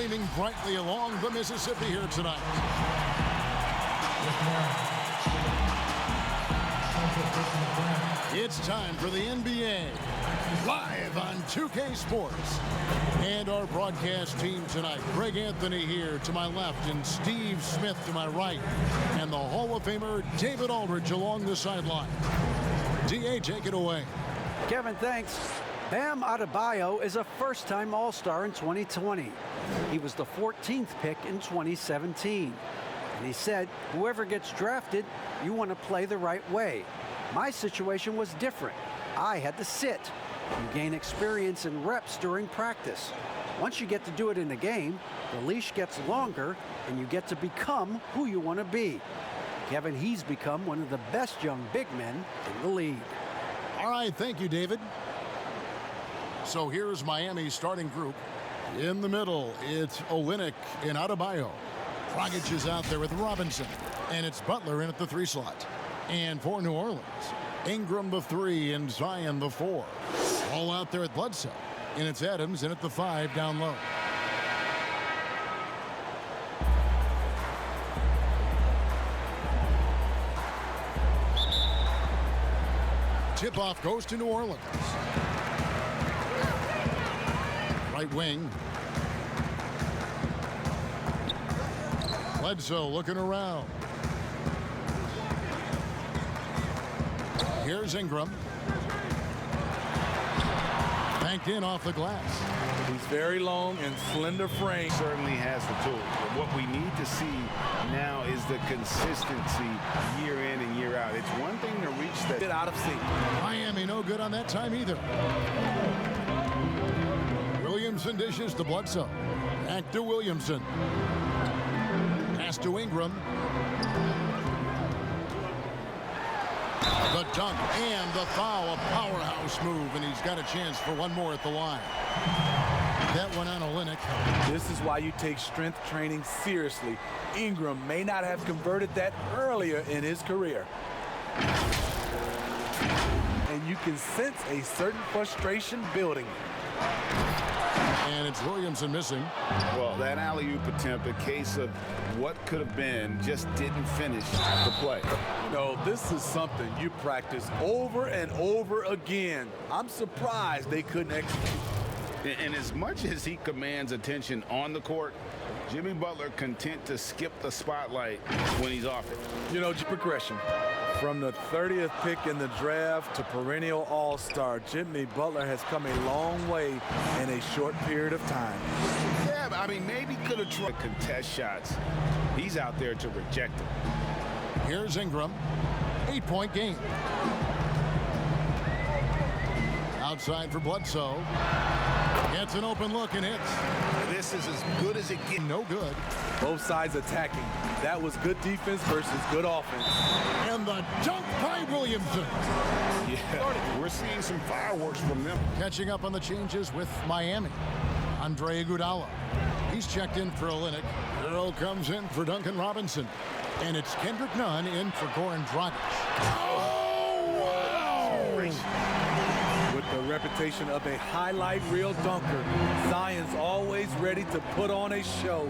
gleaming brightly along the Mississippi here tonight. It's time for the NBA, live on 2K Sports. And our broadcast team tonight, Greg Anthony here to my left and Steve Smith to my right. And the Hall of Famer David Aldridge along the sideline. DA, take it away. Kevin, thanks. Bam Adebayo is a first-time All-Star in 2020. He was the 14th pick in 2017. And he said, whoever gets drafted, you want to play the right way. My situation was different. I had to sit. You gain experience and reps during practice. Once you get to do it in the game, the leash gets longer and you get to become who you want to be. Kevin, he's become one of the best young big men in the league. All right, thank you, David. So here's Miami's starting group. In the middle, it's Olynyk and Adebayo. Dragic is out there with Robinson, and it's Butler in at the 3 slot. And for New Orleans, Ingram the 3 and Zion the 4. All out there at Bledsoe, and it's Adams in at the 5 down low. Tip-off goes to New Orleans. Right wing. Bledsoe looking around. Here's Ingram. Banked in off the glass. He's very long and slender frame. Certainly has the tools. But what we need to see now is the consistency year in and year out. It's one thing to reach that. Get out of sync. Miami no good on that time either. Williamson dishes to Bledsoe. Back to Williamson. Pass to Ingram. The dunk and the foul, a powerhouse move, and he's got a chance for one more at the line. That one on Olynyk. This is why you take strength training seriously. Ingram may not have converted that earlier in his career. And you can sense a certain frustration building. And it's Williamson missing. Well, that alley-oop attempt, a case of what could have been, just didn't finish the play. You know, this is something you practice over and over again. I'm surprised they couldn't execute. And as much as he commands attention on the court, Jimmy Butler content to skip the spotlight when he's off it. You know, progression. From the 30th pick in the draft to perennial all-star, Jimmy Butler has come a long way in a short period of time. Yeah, but I mean, maybe could have tried to contest shots. He's out there to reject them. Here's Ingram. 8-point game. Outside for Bledsoe. Gets an open look and hits. This is as good as it gets. No good. Both sides attacking. That was good defense versus good offense. And the dunk by Williamson. Yeah, we're seeing some fireworks from them. Catching up on the changes with Miami. Andre Iguodala. He's checked in for Olynyk. Earl comes in for Duncan Robinson. And it's Kendrick Nunn in for Goran Dragic. Oh, wow! With the reputation of a highlight reel dunker, Zion's always ready to put on a show.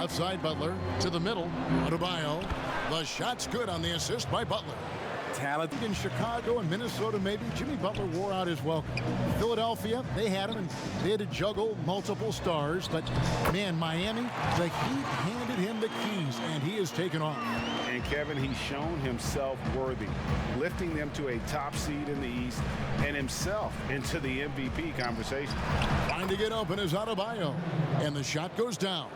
Outside Butler to the middle. Adebayo. The shot's good on the assist by Butler. Talent in Chicago and Minnesota, maybe Jimmy Butler wore out his welcome. Philadelphia, they had him and they had to juggle multiple stars, but man, Miami, the Heat handed him the keys and he has taken off. And Kevin, he's shown himself worthy, lifting them to a top seed in the East and himself into the MVP conversation. Trying to get open is Adebayo, and the shot goes down.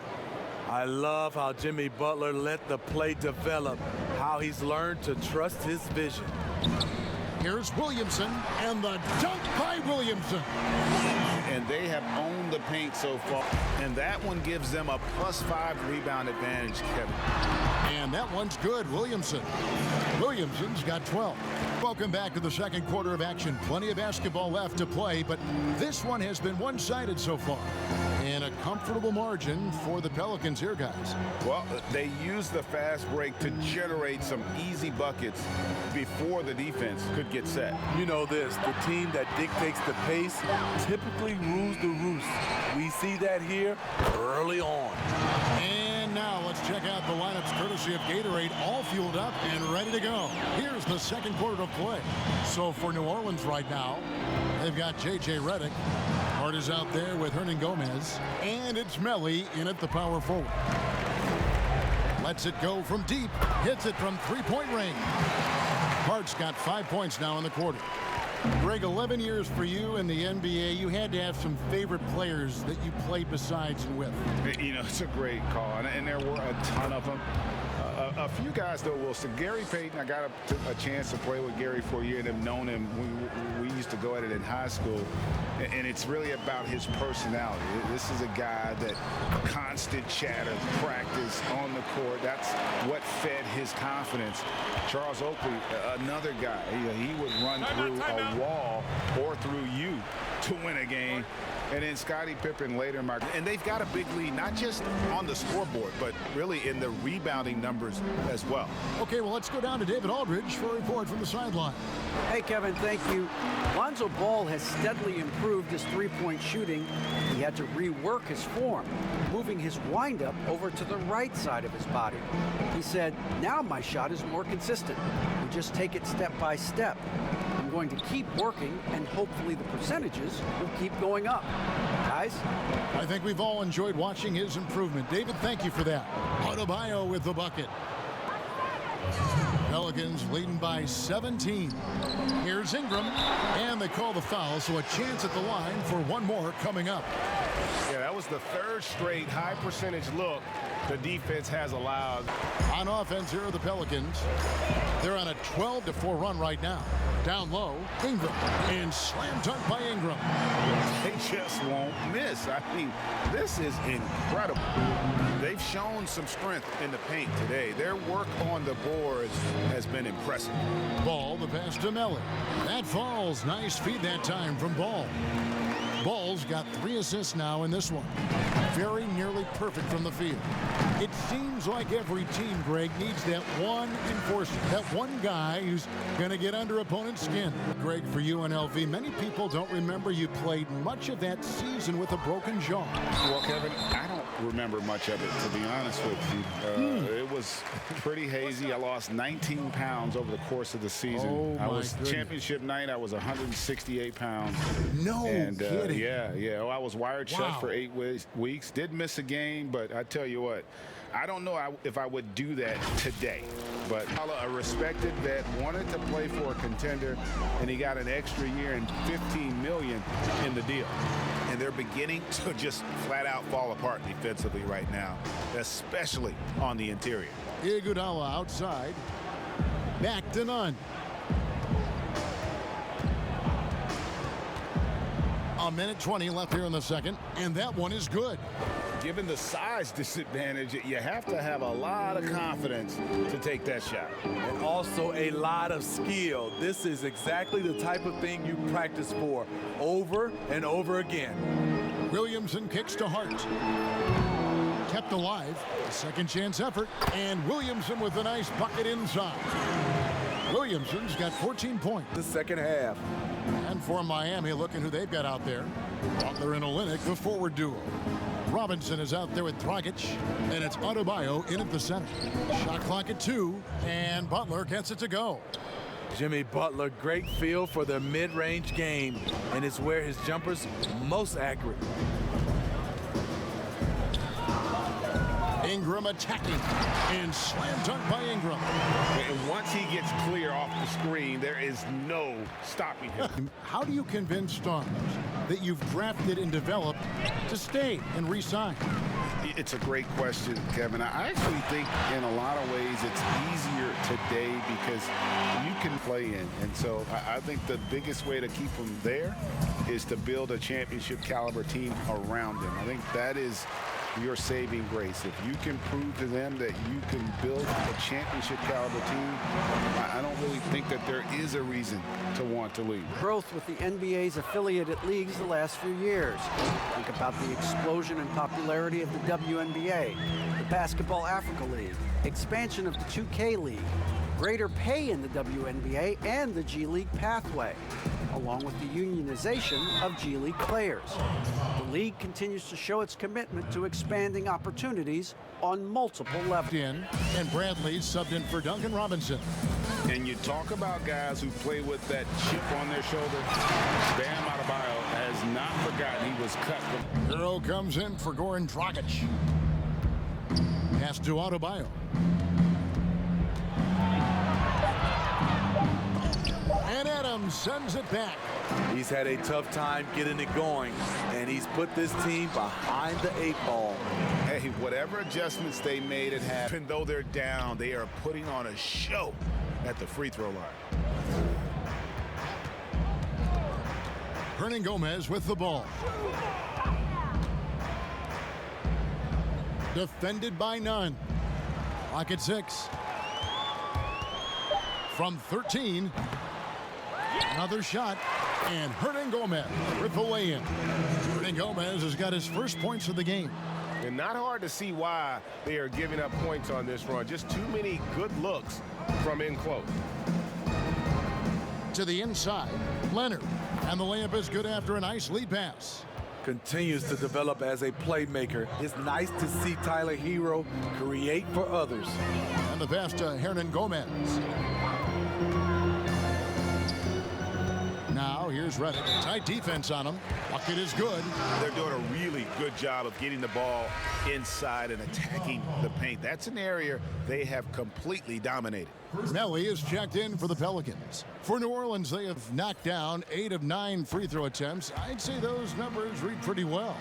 I love how Jimmy Butler let the play develop, how he's learned to trust his vision. Here's Williamson, and the dunk by Williamson. And they have owned the paint so far. And that one gives them a +5 rebound advantage, Kevin. And that one's good, Williamson. Williamson's got 12. Welcome back to the second quarter of action. Plenty of basketball left to play, but this one has been one-sided so far. And And a comfortable margin for the Pelicans here, guys. Well, they used the fast break to generate some easy buckets before the defense could get set. You know this, the team that dictates the pace typically rules the roost. We see that here early on. And now let's check out the lineups courtesy of Gatorade, all fueled up and ready to go. Here's the second quarter of play. So for New Orleans right now, they've got J.J. Redick. Hart is out there with Hernan Gomez. And it's Melly in at the power forward. Lets it go from deep. Hits it from three-point range. Hart's got 5 points now in the quarter. Greg, 11 years for you in the NBA. You had to have some favorite players that you played besides and with. You know, it's a great call, and there were a ton of them. A few guys, though, Wilson. Gary Payton, I got a chance to play with Gary for a year and have known him. We used to go at it in high school, and it's really about his personality. This is a guy that constant chatter, practice on the court. That's what fed his confidence. Charles Oakley, another guy. He would run through a wall or through you to win a game. And then Scottie Pippen later, Mark. And they've got a big lead, not just on the scoreboard, but really in the rebounding numbers as well. Okay, well, let's go down to David Aldridge for a report from the sideline. Hey, Kevin, thank you. Lonzo Ball has steadily improved his three-point shooting. He had to rework his form, moving his windup over to the right side of his body. He said, now my shot is more consistent. We just take it step by step. I'm going to keep working, and hopefully the percentages will keep going up. Guys? I think we've all enjoyed watching his improvement. David, thank you for that. Adebayo with the bucket. Pelicans leading by 17. Here's Ingram, and they call the foul, so a chance at the line for one more coming up. Yeah, that was the third straight high percentage look the defense has allowed. On offense, here are the Pelicans. They're on a 12-4 run right now. Down low, Ingram, and slam dunk by Ingram. They just won't miss. I mean, this is incredible. They've shown some strength in the paint today. Their work on the boards has been impressive. Ball, the pass to Melly. That falls. Nice feed that time from Ball. Ball's got 3 assists now in this one. Very nearly perfect from the field. It seems like every team, Greg, needs that one enforcer, that one guy who's going to get under opponent's skin. Greg, for UNLV, many people don't remember you played much of that season with a broken jaw. Well, Kevin, I don't remember much of it, to be honest with you. It was pretty hazy. I lost 19 pounds over the course of the season. Oh, I was goodness. Championship night. I was 168 pounds. No kidding. Yeah. Well, I was wired shut Wow. for 8 weeks. Did miss a game, but I tell you what, I don't know if I would do that today. But a respected vet, wanted to play for a contender, and he got an extra year and $15 million in the deal. And they're beginning to just flat out fall apart defensively right now, especially on the interior. Iguodala outside. Back to none. A minute 20 left here in the second, and that one is good. Given the size disadvantage, you have to have a lot of confidence to take that shot. And also a lot of skill. This is exactly the type of thing you practice for over and over again. Williamson kicks to Hart. Kept alive. A second chance effort, and Williamson with a nice bucket inside. Williamson's got 14 points. The second half. And for Miami, looking who they've got out there. Butler and Olynyk, the forward duo. Robinson is out there with Dragic, and it's Adebayo in at the center. Shot clock at 2, and Butler gets it to go. Jimmy Butler, great feel for the mid-range game, and it's where his jumper's most accurate. Ingram attacking, and slam dunk by Ingram. And once he gets clear off the screen, there is no stopping him. How do you convince stars that you've drafted and developed to stay and re-sign? It's a great question, Kevin. I actually think in a lot of ways it's easier today because you can play in. And so I think the biggest way to keep them there is to build a championship caliber team around them. I think that is your saving grace. If you can prove to them that you can build a championship caliber team, I don't really think that there is a reason to want to leave. Growth with the NBA's affiliated leagues the last few years. Think about the explosion in popularity of the WNBA, the Basketball Africa League, expansion of the 2K League, greater pay in the WNBA and the G League pathway, along with the unionization of G League players. The league continues to show its commitment to expanding opportunities on multiple levels. And Bradley subbed in for Duncan Robinson. And you talk about guys who play with that chip on their shoulder. Bam Adebayo has not forgotten he was cut. Hero comes in for Goran Dragic. Pass to Adebayo. And Adams sends it back. He's had a tough time getting it going, and he's put this team behind the 8 ball. Hey, whatever adjustments they made it happen, though they're down, they are putting on a show at the free throw line. Hernangomez with the ball. Defended by none. Clock at 6. From 13. Another shot. And Hernangomez with the lay-in. Hernangomez has got his first points of the game. And not hard to see why they are giving up points on this run. Just too many good looks from in close. To the inside, Leonard. And the layup is good after a nice lead pass. Continues to develop as a playmaker. It's nice to see Tyler Hero create for others. And the pass to Hernangomez. Now here's Reddick. Tight defense on him. Bucket is good. They're doing a really good job of getting the ball inside and attacking the paint. That's an area they have completely dominated. Melly is checked in for the Pelicans. For New Orleans, they have knocked down 8 of 9 free throw attempts. I'd say those numbers read pretty well.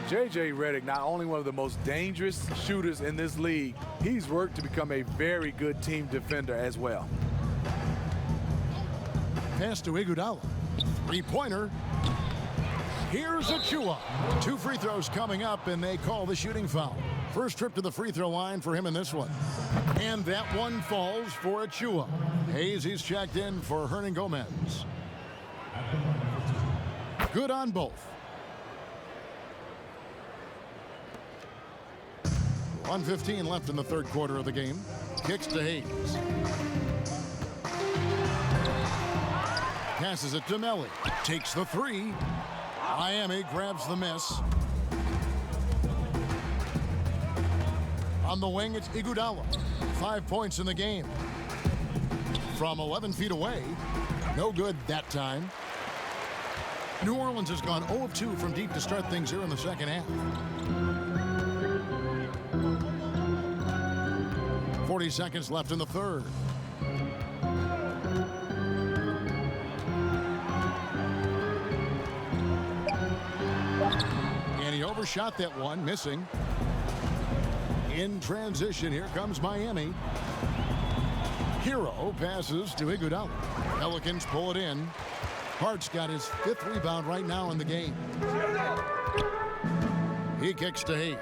J.J. Redick, not only one of the most dangerous shooters in this league, he's worked to become a very good team defender as well. Pass to Iguodala. Three-pointer. Here's Achua. 2 free throws coming up, and they call the shooting foul. First trip to the free throw line for him in this one. And that one falls for Achua. Hayes, he's checked in for Hernangomez. Good on both. 1:15 left in the third quarter of the game. Kicks to Hayes. Passes it to Melly. Takes the 3. Miami grabs the miss. On the wing, it's Iguodala. 5 points in the game. From 11 feet away. No good that time. New Orleans has gone 0 of 2 from deep to start things here in the second half. 40 seconds left in the third. And he overshot that one, missing. In transition, here comes Miami. Hero passes to Iguodala. Pelicans pull it in. Hart's got his 5th rebound right now in the game. He kicks to Hayes.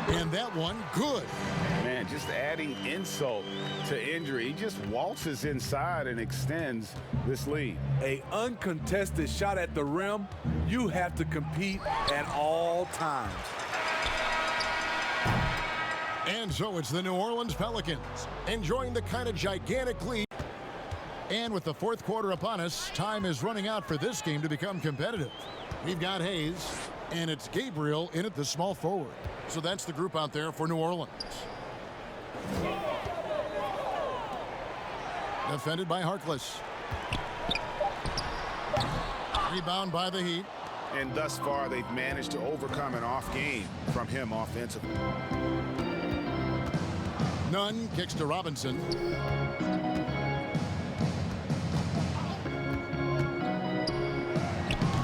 And that one, good. Man, just adding insult to injury. He just waltzes inside and extends this lead. An uncontested shot at the rim, you have to compete at all times. And so it's the New Orleans Pelicans enjoying the kind of gigantic lead. And with the fourth quarter upon us, time is running out for this game to become competitive. We've got Hayes, and it's Gabriel in at the small forward. So that's the group out there for New Orleans. Defended by Harkless. Rebound by the Heat. And thus far, they've managed to overcome an off game from him offensively. Nunn kicks to Robinson.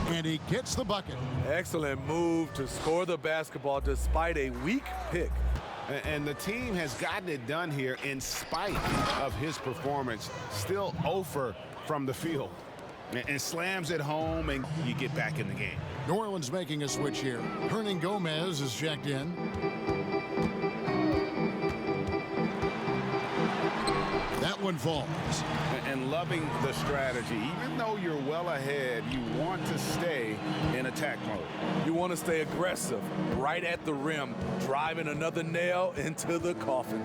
And he gets the bucket. Excellent move to score the basketball despite a weak pick. And the team has gotten it done here in spite of his performance. Still 0 from the field. and slams it home, and you get back in the game. New Orleans making a switch here. Gomez is checked in. That one falls. And loving the strategy. Even though you're well ahead, you want to stay in attack mode. You want to stay aggressive, right at the rim, driving another nail into the coffin.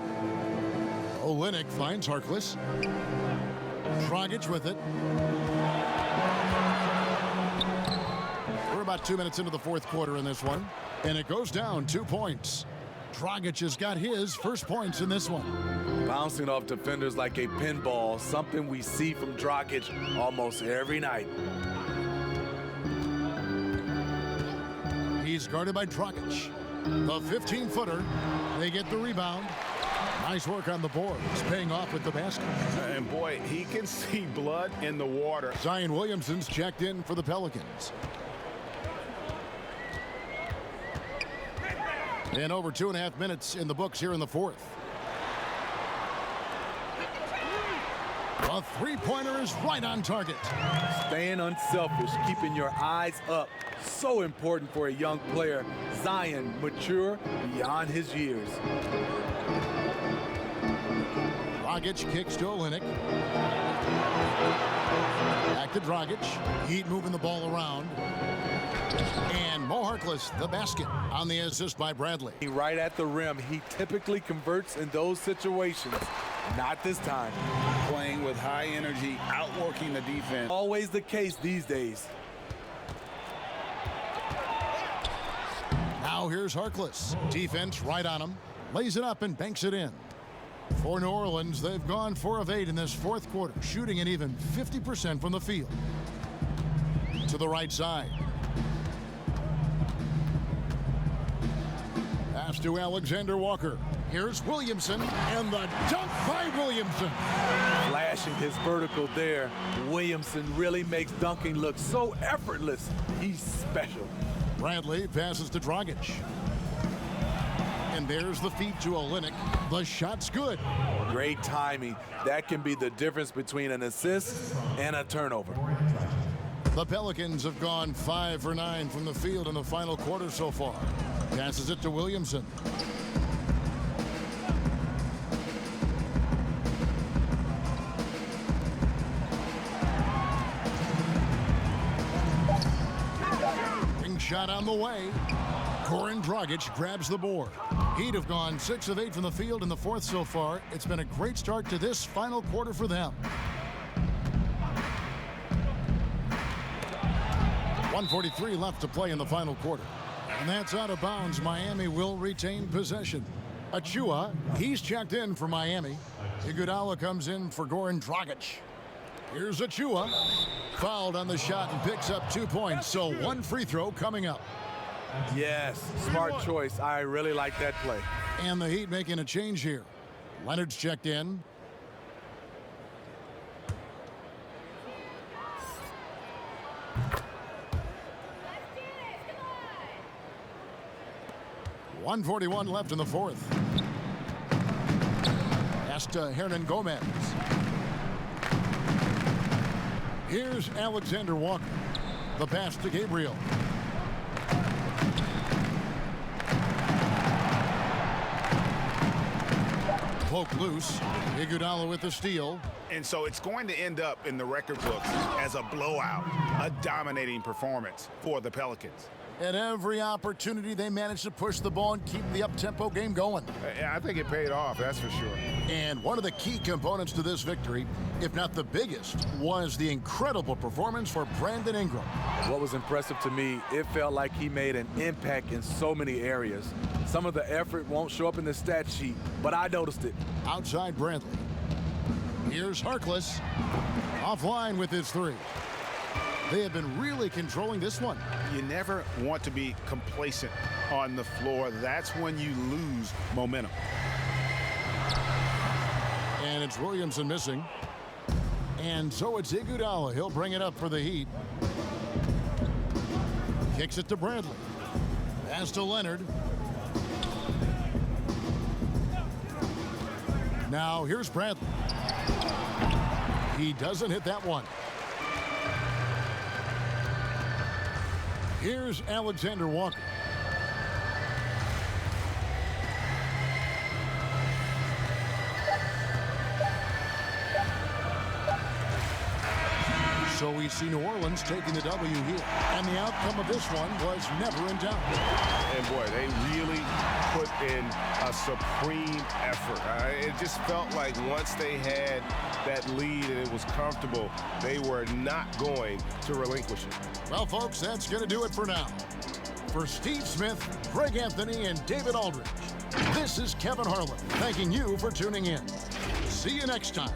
Olynyk finds Harkless. Dragic with it. We're about 2 minutes into the fourth quarter in this one, and it goes down 2 points. Dragic has got his first points in this one. Bouncing off defenders like a pinball, something we see from Dragic almost every night. He's guarded by Dragic. The 15-footer. They get the rebound. Nice work on the boards, paying off with the basket. And boy, he can see blood in the water. Zion Williamson's checked in for the Pelicans. And over 2.5 minutes in the books here in the fourth. A three-pointer is right on target. Staying unselfish, keeping your eyes up. So important for a young player. Zion, mature beyond his years. Dragic kicks to Olynyk. Back to Dragic. Heat moving the ball around. And Mo Harkless, the basket on the assist by Bradley. Right at the rim. He typically converts in those situations. Not this time. Playing with high energy, outworking the defense. Always the case these days. Now here's Harkless. Defense right on him. Lays it up and banks it in. For New Orleans, they've gone 4 of 8 in this fourth quarter, shooting an even 50% from the field. To the right side. Pass to Alexander Walker. Here's Williamson, and the dunk by Williamson. Flashing his vertical there. Williamson really makes dunking look so effortless. He's special. Bradley passes to Dragic. And there's the feed to Olynyk. The shot's good. Great timing. That can be the difference between an assist and a turnover. The Pelicans have gone 5 for 9 from the field in the final quarter so far. Passes it to Williamson. Ring shot on the way. Goran Dragic grabs the board. Heat have gone 6 of 8 from the field in the fourth so far. It's been a great start to this final quarter for them. 1:43 left to play in the final quarter. And that's out of bounds. Miami will retain possession. Achua, he's checked in for Miami. Iguodala comes in for Goran Dragic. Here's Achua. Fouled on the shot and picks up 2 points. So one free throw coming up. Yes, smart choice. I really like that play. And the Heat making a change here. Leonard's checked in. .141 left in the fourth. Pass to Gomez. Here's Alexander Walker. The pass to Gabriel. Poke loose. Iguodala with the steal. And so it's going to end up in the record books as a blowout, a dominating performance for the Pelicans. At every opportunity, they managed to push the ball and keep the up-tempo game going. I think it paid off, that's for sure. And one of the key components to this victory, if not the biggest, was the incredible performance for Brandon Ingram. What was impressive to me, it felt like he made an impact in so many areas. Some of the effort won't show up in the stat sheet, but I noticed it. Outside Bradley. Here's Harkless. Offline with his three. They have been really controlling this one. You never want to be complacent on the floor. That's when you lose momentum. And it's Williamson missing. And so it's Iguodala. He'll bring it up for the Heat. Kicks it to Bradley. Pass to Leonard. Now here's Bradley. He doesn't hit that one. Here's Alexander Walker. So we see New Orleans taking the W here. And the outcome of this one was never in doubt. And boy, they really put in a supreme effort. It just felt like once they had that lead and it was comfortable, they were not going to relinquish it. Well, folks, that's going to do it for now. For Steve Smith, Greg Anthony, and David Aldridge, this is Kevin Harlan thanking you for tuning in. See you next time.